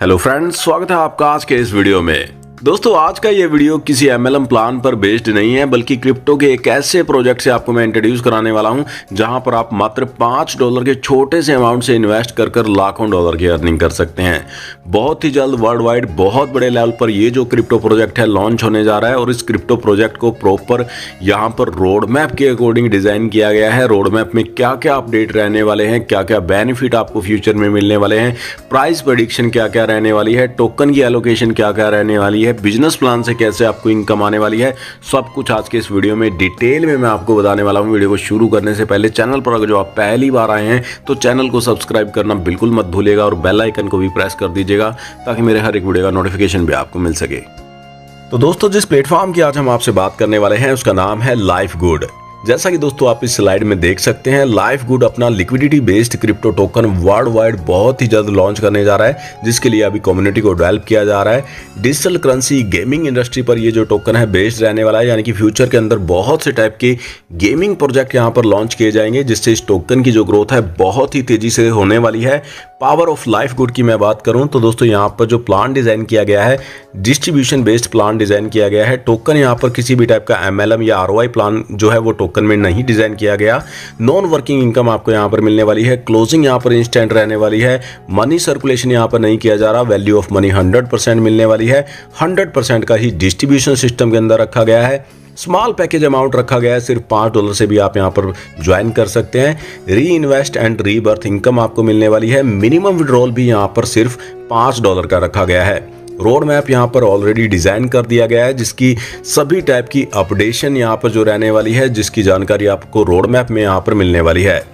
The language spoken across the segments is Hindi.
हेलो फ्रेंड्स, स्वागत है आपका आज के इस वीडियो में। दोस्तों, आज का ये वीडियो किसी एमएलएम प्लान पर बेस्ड नहीं है, बल्कि क्रिप्टो के एक ऐसे प्रोजेक्ट से आपको मैं इंट्रोड्यूस कराने वाला हूं जहां पर आप मात्र $5 के छोटे से अमाउंट से इन्वेस्ट कर कर लाखों डॉलर की अर्निंग कर सकते हैं। बहुत ही जल्द वर्ल्ड वाइड बहुत बड़े लेवल पर ये जो क्रिप्टो प्रोजेक्ट है लॉन्च होने जा रहा है और इस क्रिप्टो प्रोजेक्ट को प्रॉपर यहाँ पर रोड मैप के अकॉर्डिंग डिजाइन किया गया है। रोड मैप में क्या क्या अपडेट रहने वाले हैं, क्या क्या बेनिफिट आपको फ्यूचर में मिलने वाले हैं, प्राइस प्रेडिक्शन क्या क्या रहने वाली है, टोकन की एलोकेशन क्या क्या रहने वाली है, बिजनेस प्लान से कैसे आपको इनकम आने वाली है, सब कुछ आज के इस वीडियो में डिटेल में मैं आपको बताने वाला हूं। वीडियो को शुरू करने से पहले चैनल पर अगर जो आप पहली बार आए हैं तो चैनल को सब्सक्राइब करना बिल्कुल मत भूलिएगा और बेल आइकन को भी प्रेस कर दीजिएगा ताकि मेरे हर एक वीडियो का नोटिफिकेशन भी आपको मिल सके। तो दोस्तों, जिस प्लेटफॉर्म की आज हम आपसे बात करने वाले हैं उसका नाम है लाइफगुड। जैसा कि दोस्तों आप इस स्लाइड में देख सकते हैं, लाइफगुड अपना liquidity based crypto token world wide बहुत ही जल्द लॉन्च करने जा रहा है, जिसके लिए अभी कम्युनिटी को डेवलप किया जा रहा है। डिजिटल करेंसी गेमिंग इंडस्ट्री पर ये जो टोकन है बेस्ड रहने वाला है, यानी कि फ्यूचर के अंदर बहुत से टाइप के गेमिंग प्रोजेक्ट यहाँ पर लॉन्च किए जाएंगे, जिससे इस टोकन की जो ग्रोथ है बहुत ही तेजी से होने वाली है। पावर ऑफ लाइफगुड की मैं बात करूं तो दोस्तों यहाँ पर जो प्लान डिजाइन किया गया है, डिस्ट्रीब्यूशन बेस्ड प्लान डिजाइन किया गया है। टोकन यहाँ पर किसी भी टाइप का एमएलएम या आरओआई प्लान जो है वो टोकन में नहीं डिजाइन किया गया। नॉन वर्किंग इनकम आपको यहाँ पर मिलने वाली है। क्लोजिंग यहाँ पर इंस्टेंट रहने वाली है। मनी सर्कुलेशन यहाँ पर नहीं किया जा रहा। वैल्यू ऑफ मनी 100% मिलने वाली है। 100% का ही डिस्ट्रीब्यूशन सिस्टम के अंदर रखा गया है। स्मॉल पैकेज अमाउंट रखा गया है, सिर्फ $5 से भी आप यहाँ पर ज्वाइन कर सकते हैं। री इन्वेस्ट एंड रीबर्थ इनकम आपको मिलने वाली है। मिनिमम विड्रॉल भी यहाँ पर सिर्फ $5 का रखा गया है। रोड मैप यहाँ पर ऑलरेडी डिजाइन कर दिया गया है, जिसकी सभी टाइप की अपडेशन यहाँ पर जो रहने वाली है, जिसकी जानकारी आपको रोड मैप में यहाँ पर मिलने वाली है।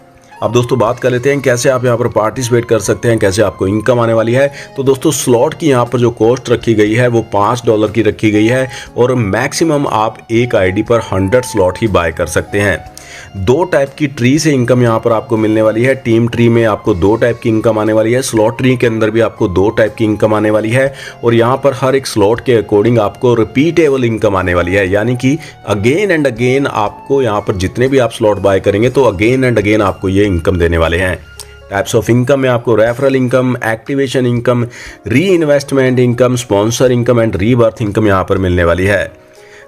अब दोस्तों बात कर लेते हैं कैसे आप यहाँ पर पार्टिसिपेट कर सकते हैं, कैसे आपको इनकम आने वाली है। तो दोस्तों स्लॉट की यहाँ पर जो कॉस्ट रखी गई है वो $5 की रखी गई है और मैक्सिमम आप एक आईडी पर 100 स्लॉट ही बाय कर सकते हैं। दो टाइप की ट्री से इनकम यहाँ पर आपको मिलने वाली है। टीम ट्री में आपको 2 टाइप की इनकम आने वाली है। स्लॉट ट्री के अंदर भी आपको 2 टाइप की इनकम आने वाली है और यहाँ पर हर एक स्लॉट के अकॉर्डिंग आपको रिपीटेबल इनकम आने वाली है, यानी कि अगेन एंड अगेन आपको यहाँ पर जितने भी आप स्लॉट बाय करेंगे तो अगेन एंड अगेन आपको ये इनकम देने वाले हैं। टाइप्स ऑफ इनकम में आपको रेफरल इनकम, एक्टिवेशन इनकम, री investment income, sponsor income and rebirth income यहाँ पर मिलने वाली है।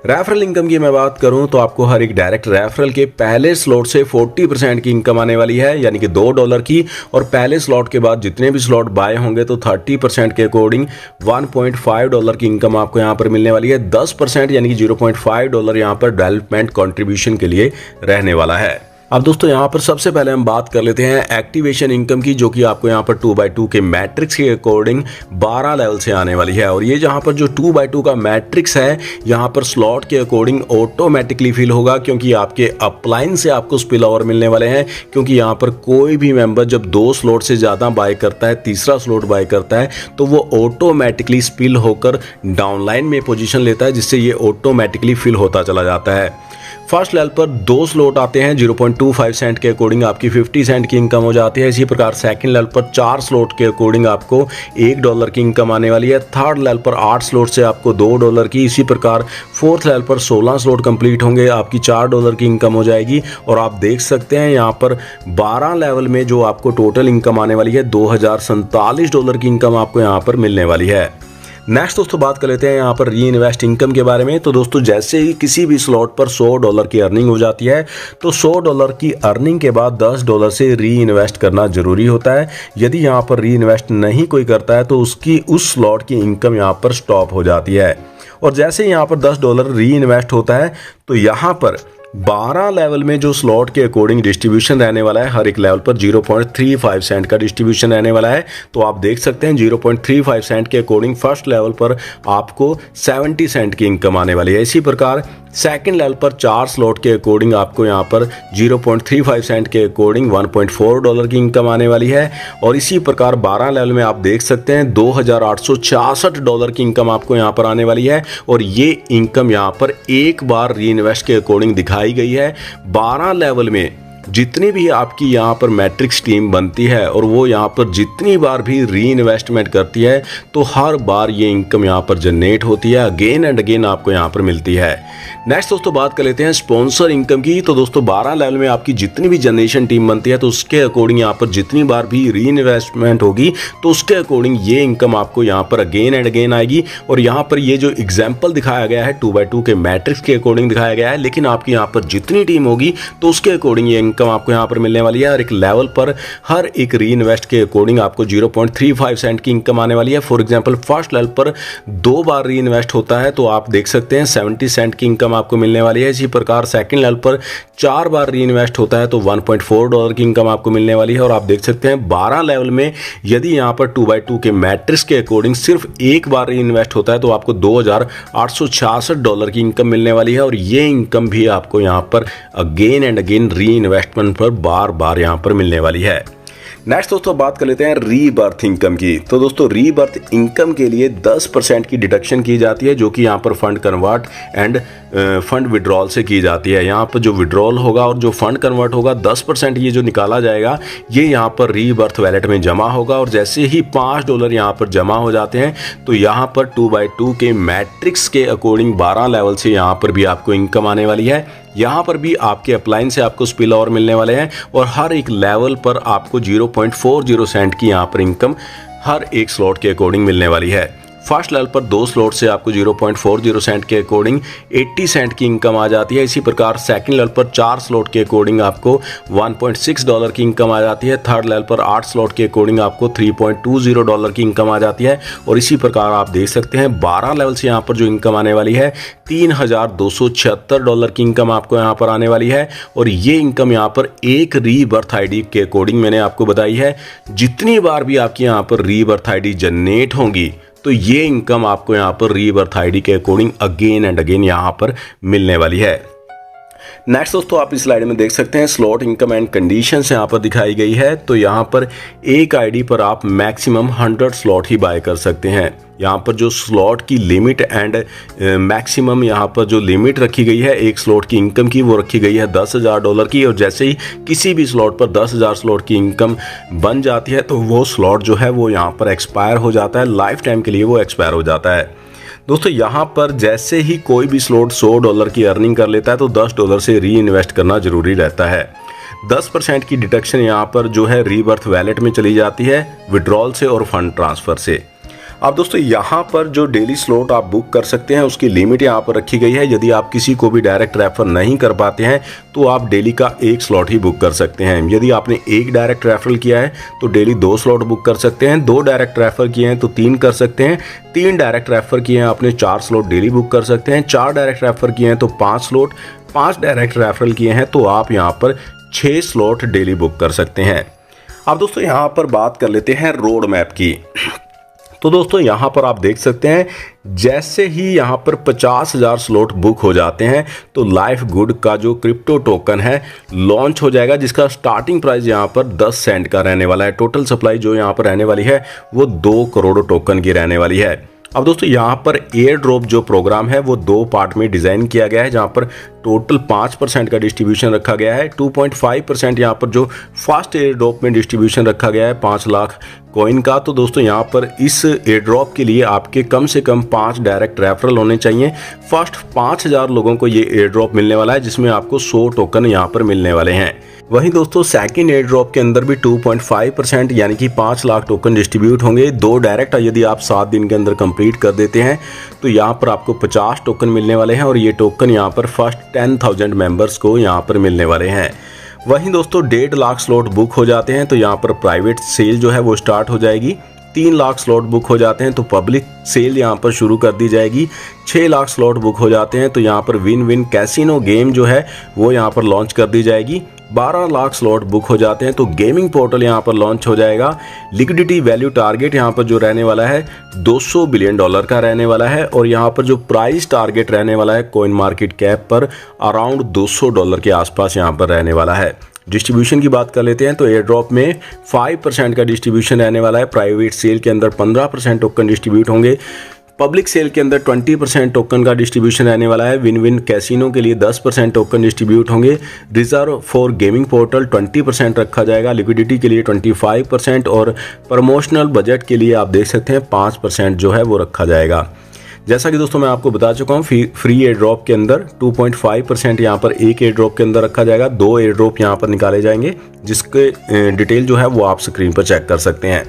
रेफरल इनकम की मैं बात करूं तो आपको हर एक डायरेक्ट रेफरल के पहले स्लॉट से 40% की इनकम आने वाली है, यानी कि $2 की, और पहले स्लॉट के बाद जितने भी स्लॉट बाय होंगे तो 30% के अकॉर्डिंग $1.5 की इनकम आपको यहां पर मिलने वाली है। 10% यानी कि $0.5 यहां पर डेवलपमेंट कंट्रीब्यूशन के लिए रहने वाला है। अब दोस्तों यहाँ पर सबसे पहले हम बात कर लेते हैं एक्टिवेशन इनकम की, जो कि आपको यहाँ पर 2x2 के मैट्रिक्स के अकॉर्डिंग 12 लेवल से आने वाली है। और ये जहाँ पर जो 2x2 का मैट्रिक्स है, यहाँ पर स्लॉट के अकॉर्डिंग ऑटोमेटिकली फिल होगा, क्योंकि आपके अपलाइन से आपको स्पिल ओवर मिलने वाले हैं। क्योंकि यहाँ पर कोई भी मेंबर जब 2 स्लॉट से ज़्यादा बाय करता है, तीसरा स्लॉट बाय करता है, तो वो ऑटोमेटिकली स्पिल होकर डाउनलाइन में पोजीशन लेता है, जिससे ये ऑटोमेटिकली फिल होता चला जाता है। फर्स्ट लेवल पर 2 स्लॉट आते हैं, 0.25 सेंट के अकॉर्डिंग आपकी 50 सेंट की इनकम हो जाती है। इसी प्रकार सेकंड लेवल पर 4 स्लॉट के अकॉर्डिंग आपको $1 की इनकम आने वाली है। थर्ड लेवल पर 8 स्लॉट से आपको $2 की। इसी प्रकार फोर्थ लेवल पर 16 स्लॉट कंप्लीट होंगे, आपकी $4 की इनकम हो जाएगी। और आप देख सकते हैं यहाँ पर 12 लेवल में जो आपको टोटल इनकम आने वाली है, $2047 की इनकम आपको यहाँ पर मिलने वाली है। नेक्स्ट दोस्तों बात कर लेते हैं यहाँ पर री इन्वेस्ट इनकम के बारे में। तो दोस्तों जैसे ही किसी भी स्लॉट पर $100 की अर्निंग हो जाती है, तो $100 की अर्निंग के बाद $10 से री इन्वेस्ट करना जरूरी होता है। यदि यहाँ पर री इन्वेस्ट नहीं कोई करता है तो उसकी उस स्लॉट की इनकम यहाँ पर स्टॉप हो जाती है। और जैसे ही यहाँ पर $10 री इन्वेस्ट होता है तो यहाँ पर 12 लेवल में जो स्लॉट के अकॉर्डिंग डिस्ट्रीब्यूशन रहने वाला है, हर एक लेवल पर 0.35 सेंट का डिस्ट्रीब्यूशन रहने वाला है। तो आप देख सकते हैं 0.35 सेंट के अकॉर्डिंग फर्स्ट लेवल पर आपको 70 सेंट की इनकम आने वाली है। इसी प्रकार सेकंड लेवल पर 4 स्लॉट के अकॉर्डिंग आपको यहाँ पर 0.35 सेंट के अकॉर्डिंग $1.4 की इनकम आने वाली है। और इसी प्रकार 12 लेवल में आप देख सकते हैं $2866 की इनकम आपको यहाँ पर आने वाली है। और ये इनकम यहाँ पर एक बार री इन्वेस्ट के अकॉर्डिंग दिखाई गई है। 12 लेवल में जितनी भी आपकी यहाँ पर मैट्रिक्स टीम बनती है और वो यहाँ पर जितनी बार भी री इन्वेस्टमेंट करती है तो हर बार ये इनकम यहाँ पर जनरेट होती है, अगेन एंड अगेन आपको यहाँ पर मिलती है। नेक्स्ट दोस्तों बात कर लेते हैं स्पॉन्सर इनकम की। तो दोस्तों 12 लेवल में आपकी जितनी भी जनरेशन टीम बनती है तो उसके अकॉर्डिंग यहाँ पर जितनी बार भी री इन्वेस्टमेंट होगी तो उसके अकॉर्डिंग ये इनकम आपको यहाँ पर अगेन एंड अगेन आएगी। और यहाँ पर ये जो एग्जाम्पल दिखाया गया है 2x2 के मैट्रिक्स के अकॉर्डिंग दिखाया गया है, लेकिन आपकी यहाँ पर जितनी टीम होगी तो उसके अकॉर्डिंग ये इनकम आपको यहाँ पर मिलने वाली है। और एक लेवल पर हर एक री इन्वेस्ट के अकॉर्डिंग आपको 0.35 सेंट की इनकम आने वाली है। फॉर एग्जाम्पल फर्स्ट लेवल पर 2 बार री इन्वेस्ट होता है तो आप देख सकते हैं 70 सेंट की इनकम आपको मिलने वाली है। इसी प्रकार सेकंड लेवल पर 4 बार री इन्वेस्ट होता है तो $1.4 की इनकम आपको मिलने वाली है। और आप देख सकते हैं 12 लेवल में यदि यहाँ पर 2x2 के मैट्रिक्स के अकॉर्डिंग सिर्फ 1 बार री इन्वेस्ट होता है तो आपको $2,866 की इनकम मिलने वाली है। और ये इनकम भी आपको यहाँ पर अगेन एंड अगेन री इन्वेस्टमेंट पर बार बार यहाँ पर मिलने वाली है। नेक्स्ट दोस्तों बात कर लेते हैं रीबर्थ इनकम की। तो दोस्तों रीबर्थ इनकम के लिए 10% की डिडक्शन की जाती है जो कि यहाँ पर fund convert end fund withdrawal से की जाती है। यहाँ पर जो विड्रॉल होगा और जो फंड कन्वर्ट होगा 10% ये जो निकाला जाएगा ये यहाँ पर रीबर्थ वैलेट में जमा होगा। और जैसे ही $5 यहाँ पर जमा हो जाते हैं तो यहाँ पर 2x2 के मैट्रिक्स के अकॉर्डिंग 12 लेवल से यहाँ पर भी आपको इनकम आने वाली है। यहाँ पर भी आपके अपलाइन से आपको स्पिल ओवर मिलने वाले हैं और हर एक लेवल पर आपको 0.40 सेंट की यहाँ पर इनकम हर एक स्लॉट के अकॉर्डिंग मिलने वाली है। फर्स्ट लेवल पर 2 स्लॉट से आपको 0.40 सेंट के अकॉर्डिंग 80 सेंट की इनकम आ जाती है। इसी प्रकार सेकंड लेवल पर 4 स्लॉट के अकॉर्डिंग आपको $1.6 की इनकम आ जाती है। थर्ड लेवल पर 8 स्लॉट के अकॉर्डिंग आपको $3.20 की इनकम आ जाती है। और इसी प्रकार आप देख सकते हैं 12 लेवल से यहाँ पर जो इनकम आने वाली है $3,276 की इनकम आपको यहाँ पर आने वाली है। और ये इनकम यहाँ पर एक रीबर्थ आईडी के अकॉर्डिंग मैंने आपको बताई है। जितनी बार भी आपकी यहाँ पर रीबर्थ आईडी जनरेट होंगी तो ये इनकम आपको यहाँ पर रीबर्थ आईडी के अकॉर्डिंग अगेन एंड अगेन यहाँ पर मिलने वाली है। नेक्स्ट दोस्तों आप इस स्लाइड में देख सकते हैं स्लॉट इनकम एंड कंडीशंस यहाँ पर दिखाई गई है। तो यहाँ पर एक आईडी पर आप मैक्सिमम 100 स्लॉट ही बाय कर सकते हैं। यहाँ पर जो स्लॉट की लिमिट एंड मैक्सिमम यहाँ पर जो लिमिट रखी गई है एक स्लॉट की इनकम की वो रखी गई है $10,000 की। और जैसे ही किसी भी स्लॉट पर 10,000 स्लॉट की इनकम बन जाती है तो वो स्लॉट जो है वो यहाँ पर एक्सपायर हो जाता है, लाइफ टाइम के लिए वो एक्सपायर हो जाता है। दोस्तों यहाँ पर जैसे ही कोई भी स्लॉट $100 की अर्निंग कर लेता है तो $10 से री इन्वेस्ट करना जरूरी रहता है। 10% की डिडक्शन यहाँ पर जो है रीबर्थ वैलेट में चली जाती है विड्रॉल से और फंड ट्रांसफ़र से। अब दोस्तों यहाँ पर जो डेली स्लॉट आप बुक कर सकते हैं उसकी लिमिट यहाँ पर रखी गई है। यदि आप किसी को भी डायरेक्ट रेफर नहीं कर पाते हैं तो आप डेली का 1 स्लॉट ही बुक कर सकते हैं। यदि आपने 1 डायरेक्ट रेफरल किया है तो डेली 2 स्लॉट बुक कर सकते हैं। 2 डायरेक्ट रेफर किए हैं तो 3 कर सकते हैं। 3 डायरेक्ट रेफर किए हैं आपने 4 स्लॉट डेली बुक कर सकते हैं। 4 डायरेक्ट रेफर किए हैं तो 5 स्लॉट। 5 डायरेक्ट रेफरल किए हैं तो आप यहाँ पर 6 स्लॉट डेली बुक कर सकते हैं। अब दोस्तों यहाँ पर बात कर लेते हैं रोड मैप की। तो दोस्तों यहाँ पर आप देख सकते हैं जैसे ही यहाँ पर 50,000 स्लॉट बुक हो जाते हैं तो लाइफ गुड का जो क्रिप्टो टोकन है लॉन्च हो जाएगा जिसका स्टार्टिंग प्राइस यहाँ पर 10 सेंट का रहने वाला है। टोटल सप्लाई जो यहाँ पर रहने वाली है वो 2 करोड़ टोकन की रहने वाली है। अब दोस्तों यहाँ पर एयर ड्रॉप जो प्रोग्राम है वो 2 पार्ट में डिज़ाइन किया गया है जहाँ पर टोटल 5% का डिस्ट्रीब्यूशन रखा गया है। 2.5% यहाँ पर जो फर्स्ट एयर ड्रॉप में डिस्ट्रीब्यूशन रखा गया है 5 लाख कॉइन का। तो दोस्तों यहाँ पर इस एयर ड्रॉप के लिए आपके कम से कम 5 डायरेक्ट रेफरल होने चाहिए। फर्स्ट 5,000 लोगों को ये एयर ड्रॉप मिलने वाला है जिसमें आपको 100 टोकन यहाँ पर मिलने वाले हैं। वहीं दोस्तों सेकंड एयर ड्रॉप के अंदर भी 2.5% यानी कि 5 लाख टोकन डिस्ट्रीब्यूट होंगे। 2 डायरेक्ट यदि आप 7 दिन के अंदर कंप्लीट कर देते हैं तो यहाँ पर आपको 50 टोकन मिलने वाले हैं और ये टोकन यहाँ पर फर्स्ट 10,000 मेंबर्स को यहाँ पर मिलने वाले हैं। वहीं दोस्तों 1.5 लाख स्लॉट बुक हो जाते हैं तो यहाँ पर प्राइवेट सेल जो है वो स्टार्ट हो जाएगी। 3 लाख स्लॉट बुक हो जाते हैं तो पब्लिक सेल यहाँ पर शुरू कर दी जाएगी। 6 लाख स्लॉट बुक हो जाते हैं तो यहाँ पर विन विन कैसीनो गेम जो है वो यहाँ पर लॉन्च कर दी जाएगी। 12 लाख स्लॉट बुक हो जाते हैं तो गेमिंग पोर्टल यहाँ पर लॉन्च हो जाएगा। लिक्विडिटी वैल्यू टारगेट यहाँ पर जो रहने वाला है $200 बिलियन का रहने वाला है और यहाँ पर जो प्राइस टारगेट रहने वाला है कॉइन मार्केट कैप पर अराउंड $200 के आसपास यहाँ पर रहने वाला है। डिस्ट्रीब्यूशन की बात कर लेते हैं तो एयर ड्रॉप में 5% का डिस्ट्रीब्यूशन रहने वाला है। प्राइवेट सेल के अंदर 15% टोकन डिस्ट्रीब्यूट होंगे। पब्लिक सेल के अंदर 20% टोकन का डिस्ट्रीब्यूशन रहने वाला है। विन विन कैसीनो के लिए 10% टोकन डिस्ट्रीब्यूट होंगे। रिजर्व फॉर गेमिंग पोर्टल 20% रखा जाएगा। लिक्विडिटी के लिए 25% और प्रमोशनल बजट के लिए आप देख सकते हैं 5% जो है वो रखा जाएगा। जैसा कि दोस्तों मैं आपको बता चुका हूँ, फ्री एयर ड्रॉप के अंदर 2.5% यहाँ पर एक एयर ड्रॉप के अंदर रखा जाएगा। 2 एयर ड्रॉप यहाँ पर निकाले जाएंगे, जिसके डिटेल जो है वो आप स्क्रीन पर चेक कर सकते हैं।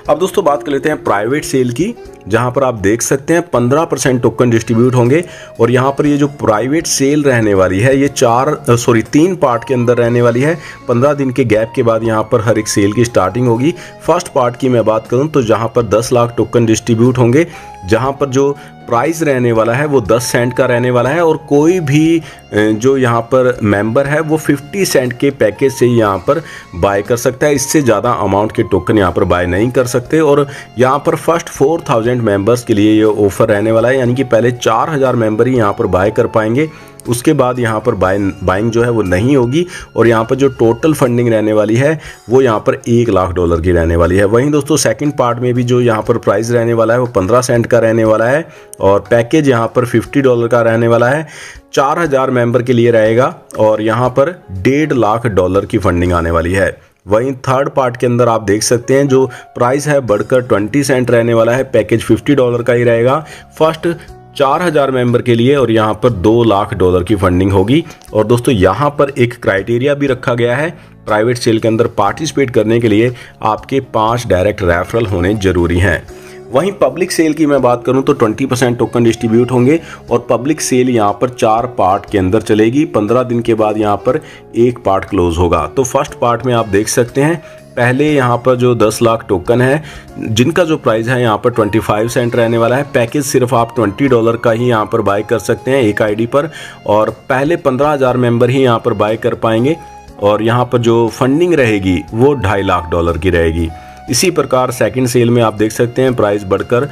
अब दोस्तों बात कर लेते हैं प्राइवेट सेल की, जहाँ पर आप देख सकते हैं 15% टोकन डिस्ट्रीब्यूट होंगे। और यहाँ पर ये जो प्राइवेट सेल रहने वाली है ये 3 पार्ट के अंदर रहने वाली है। 15 दिन के गैप के बाद यहाँ पर हर एक सेल की स्टार्टिंग होगी। फर्स्ट पार्ट की मैं बात करूँ तो जहाँ पर 10 लाख टोकन डिस्ट्रीब्यूट होंगे, जहाँ पर जो प्राइस रहने वाला है वो 10 सेंट का रहने वाला है। और कोई भी जो यहाँ पर मेंबर है वो 50 सेंट के पैकेज से यहाँ पर बाय कर सकता है। इससे ज़्यादा अमाउंट के टोकन यहाँ पर बाय नहीं कर सकते। और यहाँ पर फर्स्ट 4000 मेंबर्स के लिए ये ऑफर रहने वाला है, यानी कि पहले 4000 मेंबर ही यहाँ पर बाय कर पाएंगे। उसके बाद यहाँ पर बाइंग जो है वो नहीं होगी। और यहाँ पर जो टोटल फंडिंग रहने वाली है वो यहाँ पर $1 लाख की रहने वाली है। वहीं दोस्तों सेकंड पार्ट में भी जो यहाँ पर प्राइस रहने वाला है वो 15 सेंट का रहने वाला है। और पैकेज यहाँ पर $50 का रहने वाला है। 4000 मेंबर के लिए रहेगा और यहाँ पर $1.5 लाख की फंडिंग आने वाली है। वहीं थर्ड पार्ट के अंदर आप देख सकते हैं जो प्राइस है बढ़कर 20 सेंट रहने वाला है। पैकेज $50 का ही रहेगा फर्स्ट 4000 मेंबर के लिए और यहाँ पर $2 लाख की फंडिंग होगी। और दोस्तों यहाँ पर एक क्राइटेरिया भी रखा गया है, प्राइवेट सेल के अंदर पार्टिसिपेट करने के लिए आपके 5 डायरेक्ट रेफरल होने जरूरी हैं। वहीं पब्लिक सेल की मैं बात करूं तो 20% टोकन डिस्ट्रीब्यूट होंगे और पब्लिक सेल यहां पर 4 पार्ट के अंदर चलेगी। 15 दिन के बाद यहां पर एक पार्ट क्लोज होगा। तो फर्स्ट पार्ट में आप देख सकते हैं पहले यहाँ पर जो 10 लाख टोकन है जिनका जो प्राइस है यहाँ पर 25 सेंट रहने वाला है। पैकेज सिर्फ आप $20 का ही यहाँ पर बाय कर सकते हैं एक आईडी पर। और पहले 15,000 मेंबर ही यहाँ पर बाय कर पाएंगे। और यहाँ पर जो फंडिंग रहेगी वो $2.5 लाख की रहेगी। इसी प्रकार सेकंड सेल में आप देख सकते हैं प्राइस बढ़कर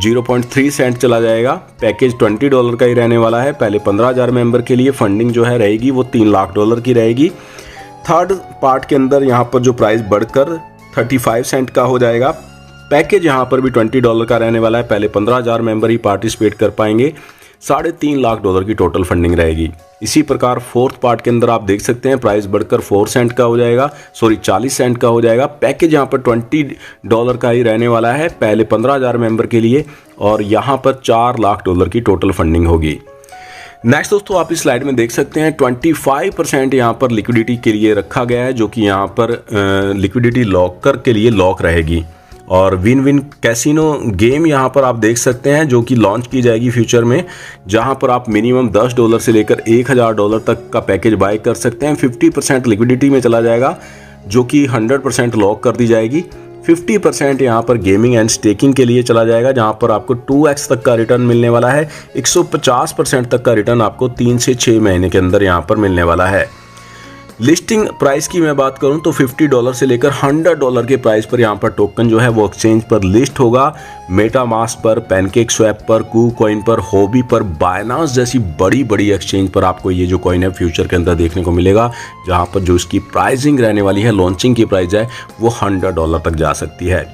0.3 सेंट चला जाएगा। पैकेज $20 का ही रहने वाला है। पहले 15,000 मेंबर के लिए फंडिंग जो है रहेगी वो $3 लाख की रहेगी। थर्ड पार्ट के अंदर यहाँ पर जो प्राइस बढ़कर 35 सेंट का हो जाएगा। पैकेज यहाँ पर भी $20 का रहने वाला है। पहले 15,000 मेंबर ही पार्टिसिपेट कर पाएंगे। $3.5 लाख की टोटल फंडिंग रहेगी। इसी प्रकार फोर्थ पार्ट के अंदर आप देख सकते हैं प्राइस बढ़कर 4 सेंट का हो जाएगा, 40 सेंट का हो जाएगा। पैकेज यहाँ पर $20 का ही रहने वाला है पहले 15,000 मेंबर के लिए और यहाँ पर $4 लाख की टोटल फंडिंग होगी। नेक्स्ट दोस्तों आप इस स्लाइड में देख सकते हैं 25% यहाँ पर लिक्विडिटी के लिए रखा गया है, जो कि यहाँ पर लिक्विडिटी लॉकर के लिए लॉक रहेगी। और विन विन कैसीनो गेम यहाँ पर आप देख सकते हैं जो कि लॉन्च की जाएगी फ्यूचर में, जहाँ पर आप मिनिमम $10 से लेकर $1,000 तक का पैकेज बाय कर सकते हैं। 50% लिक्विडिटी में चला जाएगा जो कि 100% लॉक कर दी जाएगी। 50% यहाँ पर गेमिंग एंड स्टेकिंग के लिए चला जाएगा, जहाँ पर आपको 2x तक का रिटर्न मिलने वाला है। 150% तक का रिटर्न आपको 3 से 6 महीने के अंदर यहाँ पर मिलने वाला है। लिस्टिंग प्राइस की मैं बात करूं तो $50 से लेकर $100 के प्राइस पर यहाँ पर टोकन जो है वो एक्सचेंज पर लिस्ट होगा। मेटामास्क पर, पैनकेक स्वैप पर, कूकॉइन पर, हॉबी पर, बाइनांस जैसी बड़ी बड़ी एक्सचेंज पर आपको ये जो कॉइन है फ्यूचर के अंदर देखने को मिलेगा, जहाँ पर जो इसकी प्राइसिंग रहने वाली है, लॉन्चिंग की प्राइस है वो $100 तक जा सकती है।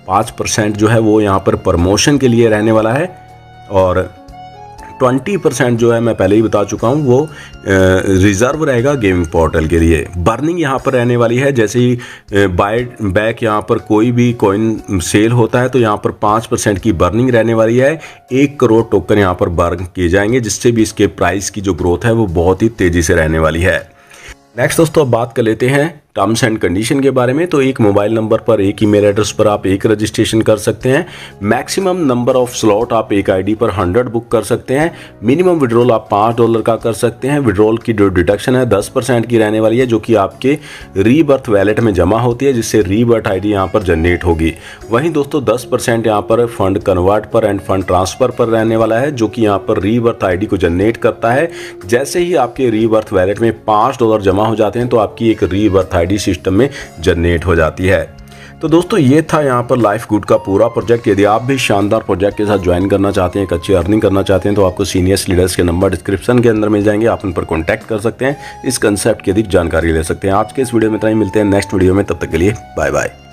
5% जो है वो यहाँ पर प्रमोशन के लिए रहने वाला है और 20% जो है मैं पहले ही बता चुका हूँ वो रिजर्व रहेगा गेमिंग पोर्टल के लिए। बर्निंग यहाँ पर रहने वाली है, जैसे ही बाय बैक यहाँ पर कोई भी कॉइन सेल होता है तो यहाँ पर 5% की बर्निंग रहने वाली है। 1 करोड़ टोकन यहाँ पर बर्न किए जाएंगे, जिससे भी इसके प्राइस की जो ग्रोथ है वो बहुत ही तेज़ी से रहने वाली है। नेक्स्ट दोस्तों अब बात कर लेते हैं टर्म्स एंड कंडीशन के बारे में। तो एक मोबाइल नंबर पर, एक ईमेल एड्रेस पर आप एक रजिस्ट्रेशन कर सकते हैं। मैक्सिमम नंबर ऑफ स्लॉट आप एक आईडी पर 100 बुक कर सकते हैं। मिनिमम विड्रॉल आप $5 का कर सकते हैं। विड्रॉल की जो डिडक्शन है 10% की रहने वाली है, जो कि आपके रीबर्थ वैलेट में जमा होती है, जिससे रीबर्थ आईडी यहाँ पर जनरेट होगी। वहीं दोस्तों 10% यहाँ पर फंड कन्वर्ट पर एंड फंड ट्रांसफर पर रहने वाला है, जो कि यहाँ पर रीबर्थ आईडी को जनरेट करता है। जैसे ही आपके रीबर्थ वैलेट में $5 जमा हो जाते हैं तो आपकी एक रीबर्थ आईडी सिस्टम में जनरेट हो जाती है। तो दोस्तों ये था यहाँ पर लाइफ गुड का पूरा प्रोजेक्ट। यदि आप भी शानदार प्रोजेक्ट के साथ ज्वाइन करना चाहते हैं, एक अच्छी अर्निंग करना चाहते हैं, तो आपको सीनियर लीडर्स के नंबर डिस्क्रिप्शन के अंदर मिल जाएंगे, आप उन पर कॉन्टैक्ट कर सकते हैं, इस कंसेप्ट की अधिक जानकारी ले सकते हैं। आज के इस वीडियो में इतना ही, मिलते हैं नेक्स्ट वीडियो में, तब तक के लिए बाय बाय।